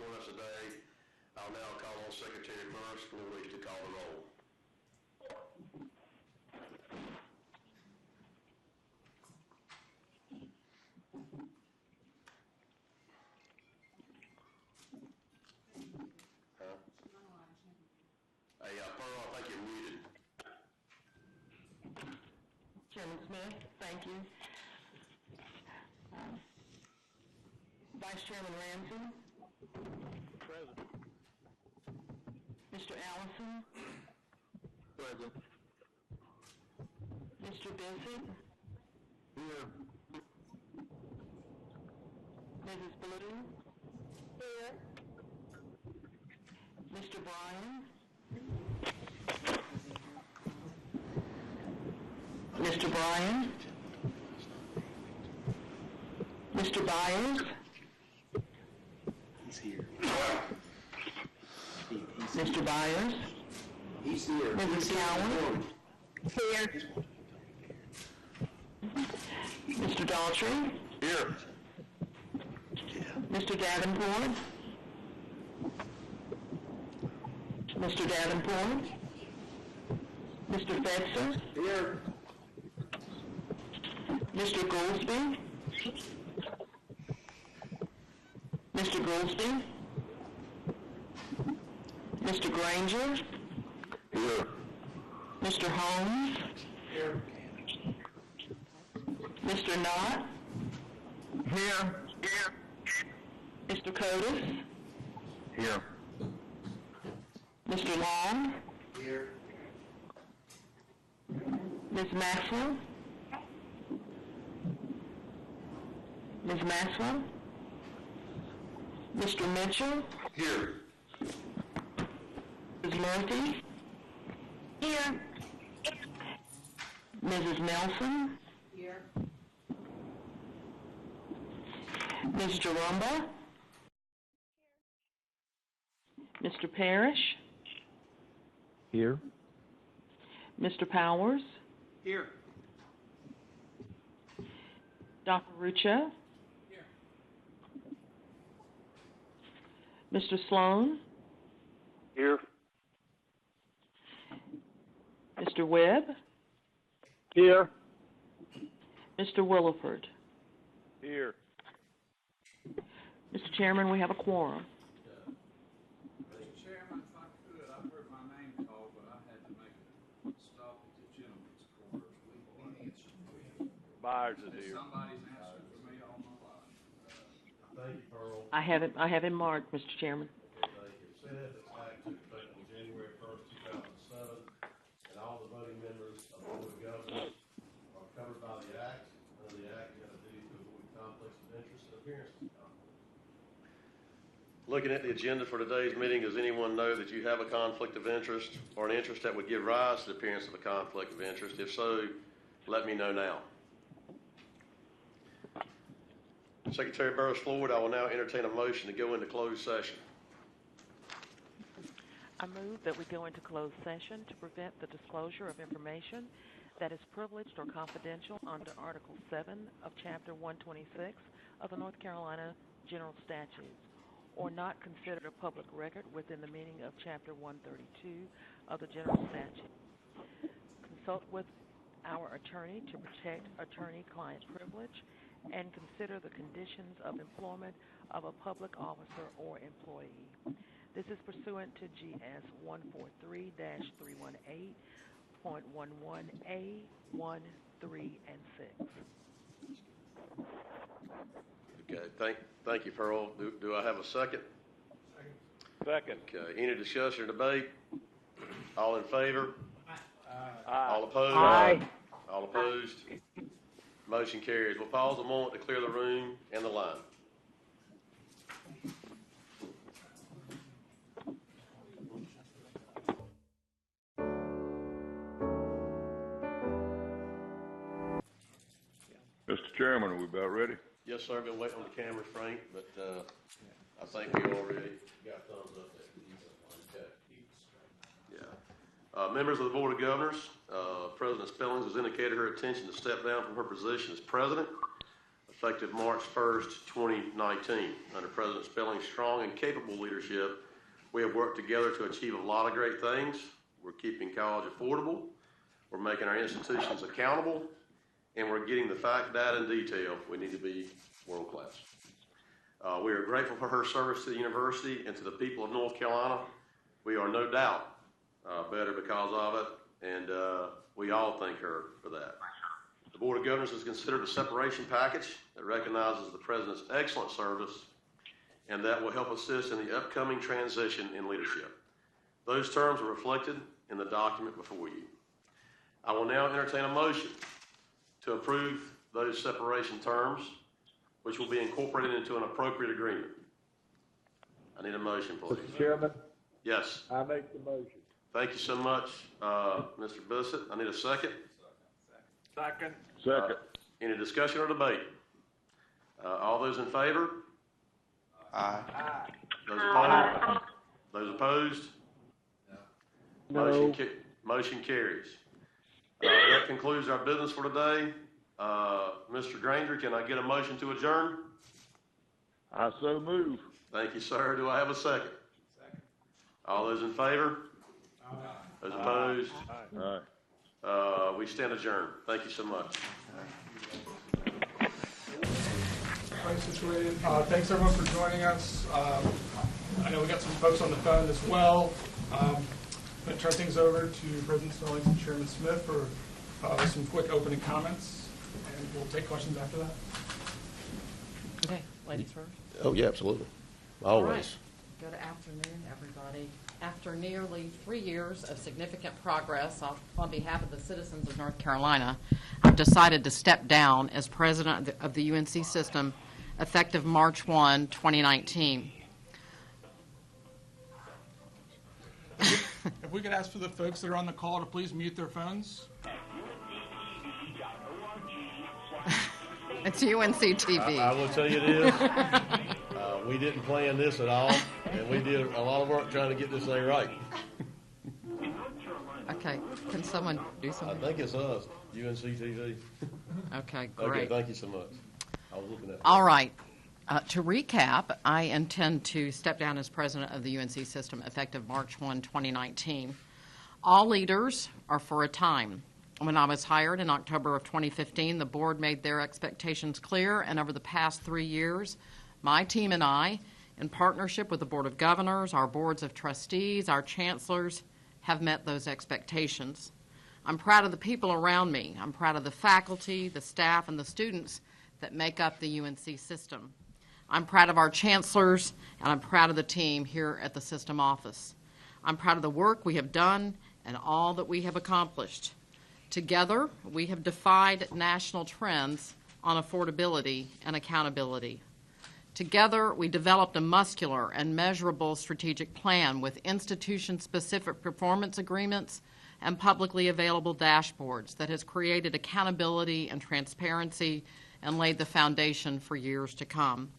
join us today. I'll now call on Secretary Burris to call the roll. Hey, Pearl, I think you're muted. Chairman Smith, thank you. Vice Chairman Ramsey. Present. Mr. Allison. Present. Mr. Bissett. Here. Mrs. Blue. Here. Mr. Bryan. Mr. Bryan. Mr. Byers. He's here. Mr. Byers. He's here. Mrs. Cowan. Here. Mr. Daltrey. Here. Mr. Davenport. Mr. Davenport. Mr. Fetzer. Here. Mr. Goolsby. Mr. Goolsby. Mr. Granger. Here. Mr. Holmes. Here. Mr. Knott. Here. Mr. Cotis. Here. Mr. Long. Here. Ms. Maxwell. Ms. Maxwell. Mr. Mitchell. Here. Ms. Murphy. Here. Mrs. Nelson. Here. Ms. Jarumba. Mr. Parrish. Here. Mr. Powers. Here. Dr. Rucho. Here. Mr. Sloan. Here. Mr. Webb. Here. Mr. Williford. Here. Mr. Chairman, we have a quorum. Mr. Chairman, if I could, I've heard my name called, but I had to make a stop at the gentleman's quarters. We've been answering. Byers is here. Somebody's answered for me all my life. Thank you, Pearl. I have it marked, Mr. Chairman. Thank you. Senate Ethics Act took effect on January 1st, 2007, and all the voting members of the Board of Governors are covered by the Act. Under the Act, you have a duty to avoid conflicts of interest and appearances of conflict. Looking at the agenda for today's meeting, does anyone know that you have a conflict of interest or an interest that would give rise to the appearance of a conflict of interest? If so, let me know now. Secretary Burris Floyd, I will now entertain a motion to go into closed session. I move that we go into closed session to prevent the disclosure of information that is privileged or confidential under Article 7 of Chapter 126 of the North Carolina General Statutes, or not considered a public record within the meaning of Chapter 132 of the General Statute. Consult with our attorney to protect attorney-client privilege and consider the conditions of employment of a public officer or employee. This is pursuant to GS 143-318.11A 1, 3, and 6. Okay, thank you, Pearl. Do I have a second? Second. Okay, any discussion or debate? All in favor? Aye. All opposed? Aye. All opposed? Motion carries. We'll pause a moment to clear the room and the line. Mr. Chairman, are we about ready? Yes, sir. Been waiting on the camera, Frank, but I think we already got thumbs up there. Okay. Yeah. Members of the Board of Governors, President Spellings has indicated her intention to step down from her position as president, effective March 1st, 2019. Under President Spelling's strong and capable leadership, we have worked together to achieve a lot of great things. We're keeping college affordable, we're making our institutions accountable, and we're getting the fact, data, and detail we need to be world class. We are grateful for her service to the university and to the people of North Carolina. We are no doubt better because of it, and we all thank her for that. The Board of Governors has considered a separation package that recognizes the President's excellent service and that will help assist in the upcoming transition in leadership. Those terms are reflected in the document before you. I will now entertain a motion to approve those separation terms, which will be incorporated into an appropriate agreement. I need a motion, please. Mr. Chairman, Yes. I make the motion. Thank you so much, Mr. Bissett. I need a second. Second. Second. Any discussion or debate? All those in favor? Aye. Those opposed? Those opposed? No. Motion carries. That concludes our business for today. Mr. Granger, can I get a motion to adjourn? I so move. Thank you, sir. Do I have a second? Second. All those in favor? Those opposed? Aye. We stand adjourned. Thank you so much. Quite situated. Thanks everyone for joining us. I know we got some folks on the phone as well. I'm going to turn things over to President Stallings and Chairman Smith for some quick opening comments, and we'll take questions after that. Okay, ladies first. Oh, yeah, absolutely. All right. Good afternoon, everybody. After nearly 3 years of significant progress on behalf of the citizens of North Carolina, I've decided to step down as president of the UNC system effective March 1, 2019. If we could ask for the folks that are on the call to please mute their phones. It's UNC TV. I will tell you this. We didn't plan this at all, and we did a lot of work trying to get this thing right. Okay, can someone do I something? think it's us, UNC TV. Okay, Okay, great. thank you so much. I was looking at All right. To recap, I intend to step down as president of the UNC system effective March 1, 2019. All leaders are for a time. When I was hired in October of 2015, the board made their expectations clear, and over the past 3 years, my team and I, in partnership with the Board of Governors, our boards of trustees, our chancellors, have met those expectations. I'm proud of the people around me. I'm proud of the faculty, the staff, and the students that make up the UNC system. I'm proud of our chancellors, and I'm proud of the team here at the system office. I'm proud of the work we have done and all that we have accomplished. Together, we have defied national trends on affordability and accountability. Together, we developed a muscular and measurable strategic plan with institution-specific performance agreements and publicly available dashboards that has created accountability and transparency and laid the foundation for years to come.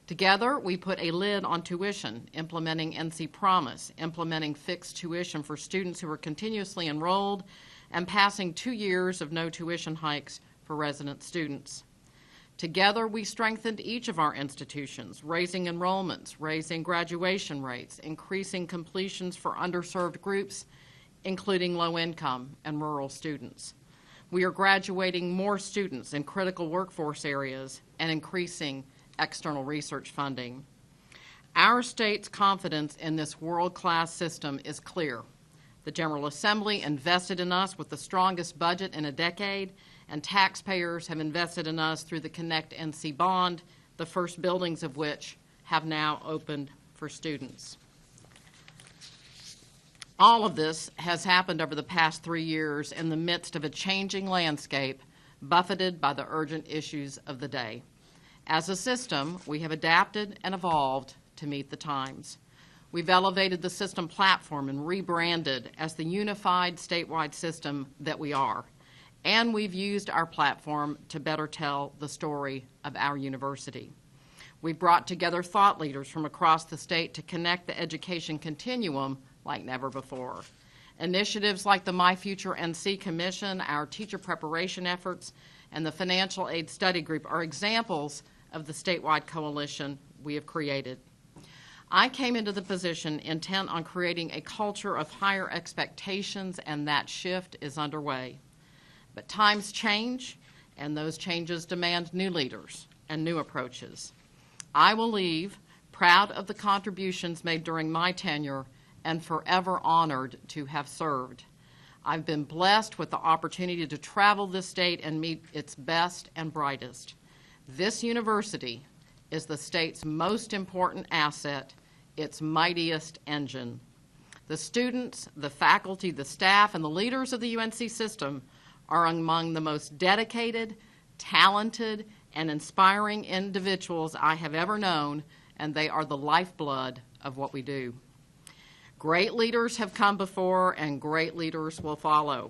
Together, we put a lid on tuition, implementing NC Promise, implementing fixed tuition for students who are continuously enrolled, and passing 2 years of no tuition hikes for resident students. Together, we strengthened each of our institutions, raising enrollments, raising graduation rates, increasing completions for underserved groups, including low-income and rural students. We are graduating more students in critical workforce areas and increasing external research funding. Our state's confidence in this world-class system is clear. The General Assembly invested in us with the strongest budget in a decade, and taxpayers have invested in us through the Connect NC bond, the first buildings of which have now opened for students. All of this has happened over the past 3 years in the midst of a changing landscape buffeted by the urgent issues of the day. As a system, we have adapted and evolved to meet the times. We've elevated the system platform and rebranded as the unified statewide system that we are. And we've used our platform to better tell the story of our university. We've brought together thought leaders from across the state to connect the education continuum like never before. Initiatives like the My Future NC Commission, our teacher preparation efforts, and the Financial Aid Study Group are examples of the statewide coalition we have created. I came into the position intent on creating a culture of higher expectations, and that shift is underway. But times change, and those changes demand new leaders and new approaches. I will leave proud of the contributions made during my tenure and forever honored to have served. I've been blessed with the opportunity to travel this state and meet its best and brightest. This university is the state's most important asset, its mightiest engine. The students, the faculty, the staff, and the leaders of the UNC system are among the most dedicated, talented, and inspiring individuals I have ever known, and they are the lifeblood of what we do. Great leaders have come before, and great leaders will follow.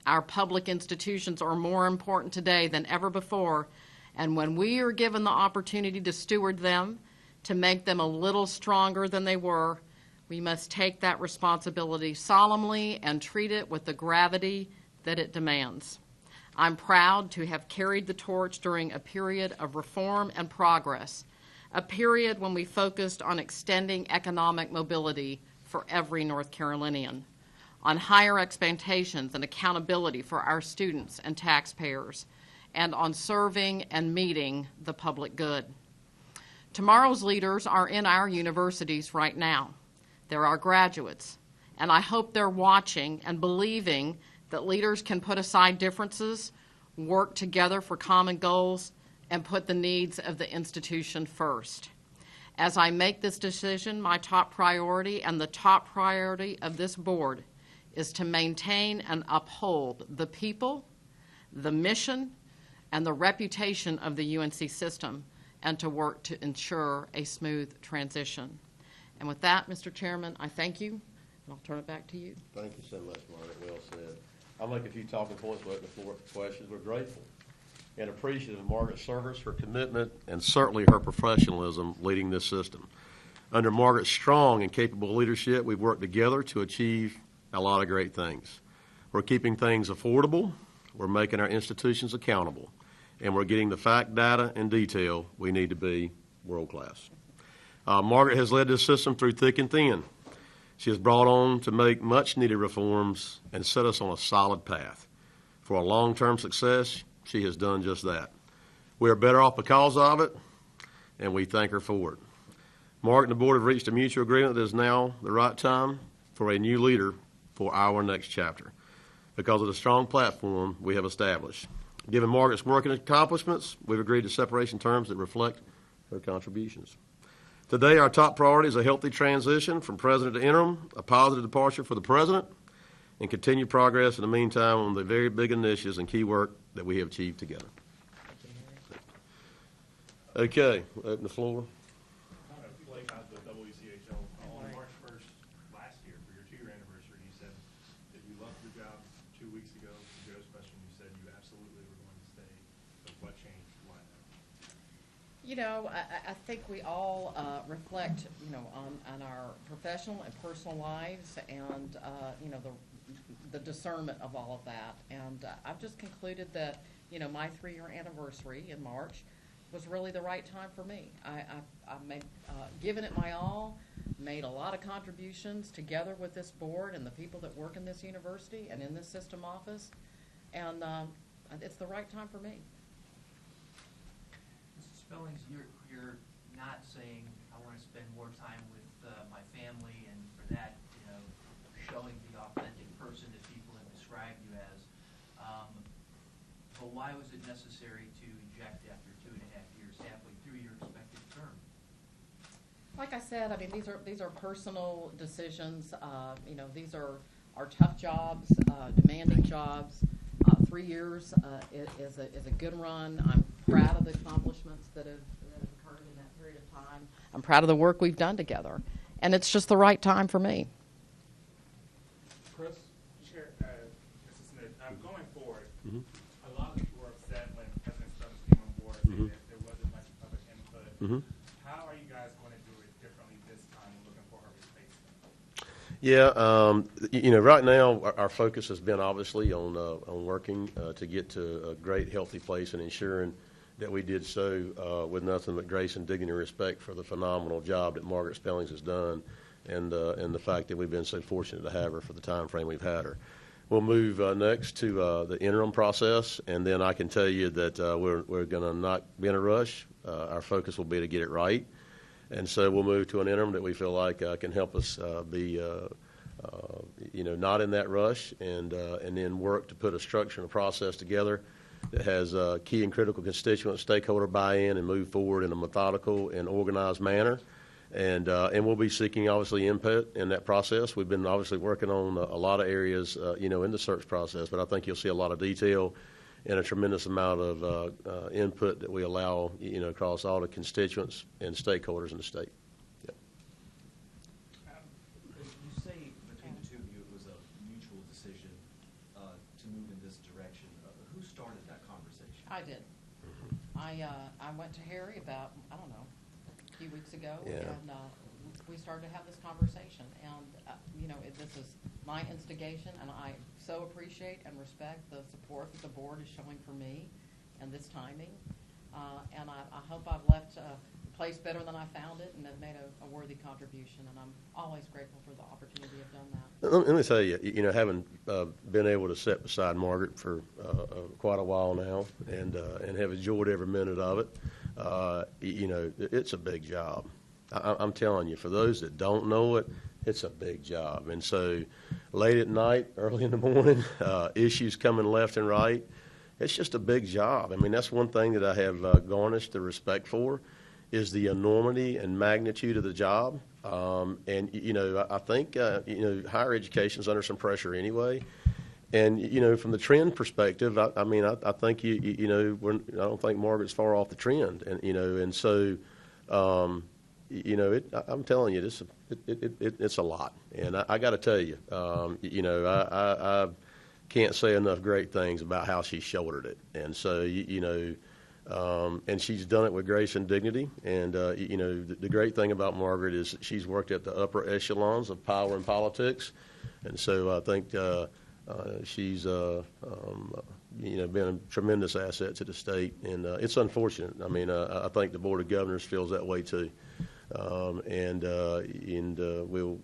Our public institutions are more important today than ever before, and when we are given the opportunity to steward them, to make them a little stronger than they were, we must take that responsibility solemnly and treat it with the gravity that it demands. I'm proud to have carried the torch during a period of reform and progress, a period when we focused on extending economic mobility for every North Carolinian, on higher expectations and accountability for our students and taxpayers, and on serving and meeting the public good. Tomorrow's leaders are in our universities right now. They're our graduates, and I hope they're watching and believing that leaders can put aside differences, work together for common goals, and put the needs of the institution first. As I make this decision, my top priority and the top priority of this board is to maintain and uphold the people, the mission, and the reputation of the UNC system, and to work to ensure a smooth transition. And with that, Mr. Chairman, I thank you, and I'll turn it back to you. Thank you so much, Margaret. Well said. I'll make a few talking points, but before questions, we're grateful and appreciative of Margaret's service, her commitment, and certainly her professionalism leading this system. Under Margaret's strong and capable leadership, we've worked together to achieve a lot of great things. We're keeping things affordable, we're making our institutions accountable, and we're getting the fact, data, and detail we need to be world-class. Margaret has led this system through thick and thin. She has brought on to make much-needed reforms and set us on a solid path. For a long-term success, she has done just that. We are better off because of it, and we thank her for it. Margaret and the board have reached a mutual agreement that is now the right time for a new leader for our next chapter because of the strong platform we have established. Given Margaret's work and accomplishments, we've agreed to separation terms that reflect her contributions. Today, our top priority is a healthy transition from president to interim, a positive departure for the president, and continued progress in the meantime on the very big initiatives and key work that we have achieved together. Okay, we'll open the floor. Blake, the WCHO, on March 1st last year, for your 2-year anniversary, you said that you loved your job 2 weeks ago. To Joe's question, you said you absolutely were going to stay. So what changed? Why now? You know, I think we all reflect, you know, on our professional and personal lives and, you know, the discernment of all of that. And I've just concluded that, you know, my 3-year anniversary in March was really the right time for me. I've made, given it my all, made a lot of contributions together with this board and the people that work in this university and in this system office, and it's the right time for me. Mrs. Spillings, you're not saying I want to spend more time with my family, and for that, you know, showing the authentic person that people have described you as. But why was it necessary to eject after 2.5 years, halfway through your expected term? Like I said, I mean, these are personal decisions. You know, these are tough jobs, demanding jobs. 3 years is a good run. I'm proud of the accomplishments that have occurred in that period of time. I'm proud of the work we've done together, and it's just the right time for me. Chris? Chair, Mrs. Smith, going forward, a lot of people were upset when President Stubbs came on board saying that there wasn't much public input. How are you guys going to do it differently this time, looking for her replacement? Yeah, right now our focus has been obviously on working to get to a great, healthy place and ensuring that we did so with nothing but grace and dignity and respect for the phenomenal job that Margaret Spellings has done, and the fact that we've been so fortunate to have her for the time frame we've had her. We'll move next to the interim process, and then I can tell you that we're going to not be in a rush. Our focus will be to get it right. And so we'll move to an interim that we feel like can help us be, not in that rush, and then work to put a structure and a process together that has key and critical constituent stakeholder buy-in and move forward in a methodical and organized manner. And we'll be seeking, obviously, input in that process. We've been obviously working on a lot of areas, in the search process, but I think you'll see a lot of detail and a tremendous amount of input that we allow, across all the constituents and stakeholders in the state. Yep. You say between the two of you it was a mutual decision to move in this direction. Who started that conversation? I did. I went to Harry about, I don't know, a few weeks ago, Yeah. and we started to have this conversation. And, this is my instigation, and I so appreciate and respect the support that the board is showing for me and this timing. And I hope I've left the place better than I found it and have made a worthy contribution. And I'm always grateful for the opportunity to have done that. Let me tell you, having been able to sit beside Margaret for quite a while now, and have enjoyed every minute of it, it's a big job. I'm telling you, for those that don't know it, it's a big job. And so late at night, early in the morning, issues coming left and right, it's just a big job. I mean, that's one thing that I have garnished the respect for, is the enormity and magnitude of the job. And, I think, higher education's under some pressure anyway. And, from the trend perspective, I think, I don't think Margaret's far off the trend. And, and so, I'm telling you, it's a lot. And I got to tell you, I can't say enough great things about how she shouldered it. And so, and she's done it with grace and dignity. And, the great thing about Margaret is she's worked at the upper echelons of power in politics. And so I think she's, been a tremendous asset to the state. And it's unfortunate. I think the Board of Governors feels that way too.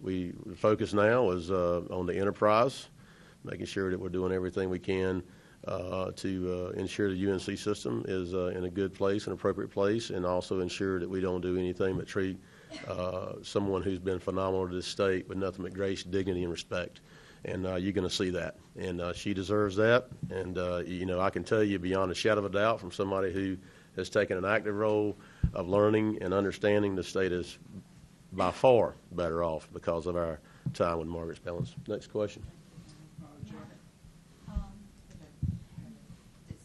We focus now is on the enterprise, making sure that we're doing everything we can to ensure the UNC system is in a good place, an appropriate place, and also ensure that we don't do anything but treat someone who's been phenomenal to this state with nothing but grace, dignity, and respect. And you're going to see that. And she deserves that. And, I can tell you beyond a shadow of a doubt from somebody who has taken an active role of learning and understanding, the state is by far better off because of our time with Margaret Spellings. Next question.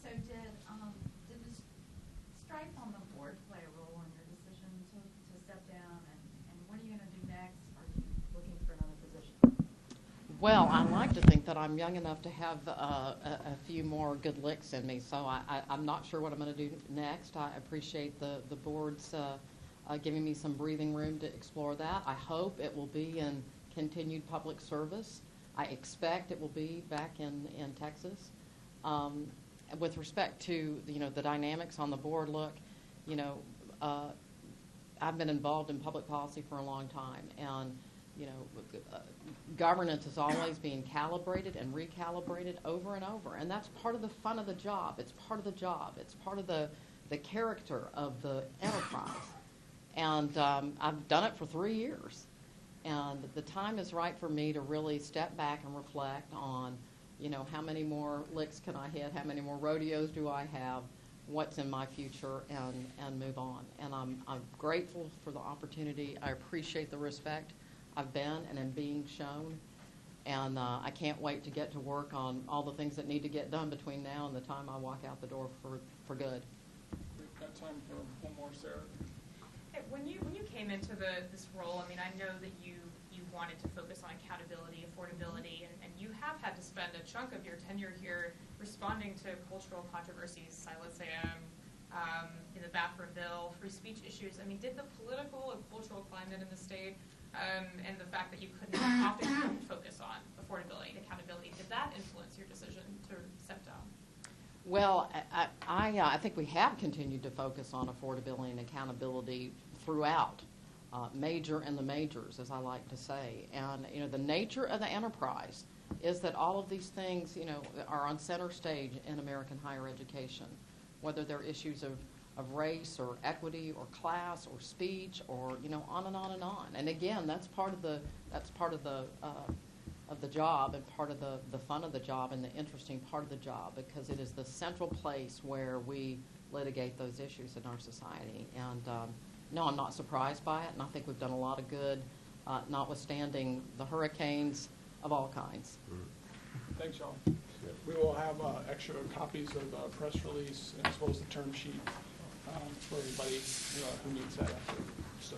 So did the strife on the board play a role in your decision to step down? And what are you going to do next? Are you looking for another position? Well, I like to think that I'm young enough to have a few more good licks in me, so I'm not sure what I'm going to do next. I appreciate the board's giving me some breathing room to explore that. I hope it will be in continued public service. I expect it will be back in Texas. With respect to the dynamics on the board, look, I've been involved in public policy for a long time, and governance is always being calibrated and recalibrated over and over, and that's part of the fun of the job. It's part of the job. It's part of the character of the enterprise. And I've done it for 3 years, and the time is right for me to really step back and reflect on, how many more licks can I hit, how many more rodeos do I have, what's in my future, and move on. And I'm grateful for the opportunity. I appreciate the respect I've been and am being shown, and I can't wait to get to work on all the things that need to get done between now and the time I walk out the door for good. We've got time for one more, Sarah. Hey, when you came into this role, I know that you wanted to focus on accountability, affordability, and you have had to spend a chunk of your tenure here responding to cultural controversies, Silas AM, in the bathroom bill, free speech issues. Did the political and cultural climate in the state and the fact that you couldn't often focus on affordability and accountability, did that influence your decision to step down? Well, I think we have continued to focus on affordability and accountability throughout, major and the majors, as I like to say. And, the nature of the enterprise is that all of these things, are on center stage in American higher education, whether they're issues of race or equity or class or speech or, on and on and on. And again, that's part of the job and part of the fun of the job and the interesting part of the job, because it is the central place where we litigate those issues in our society. And no, I'm not surprised by it, and I think we've done a lot of good, notwithstanding the hurricanes of all kinds. Thanks, y'all. We will have extra copies of the press release as well as the term sheet for everybody who needs that after. So.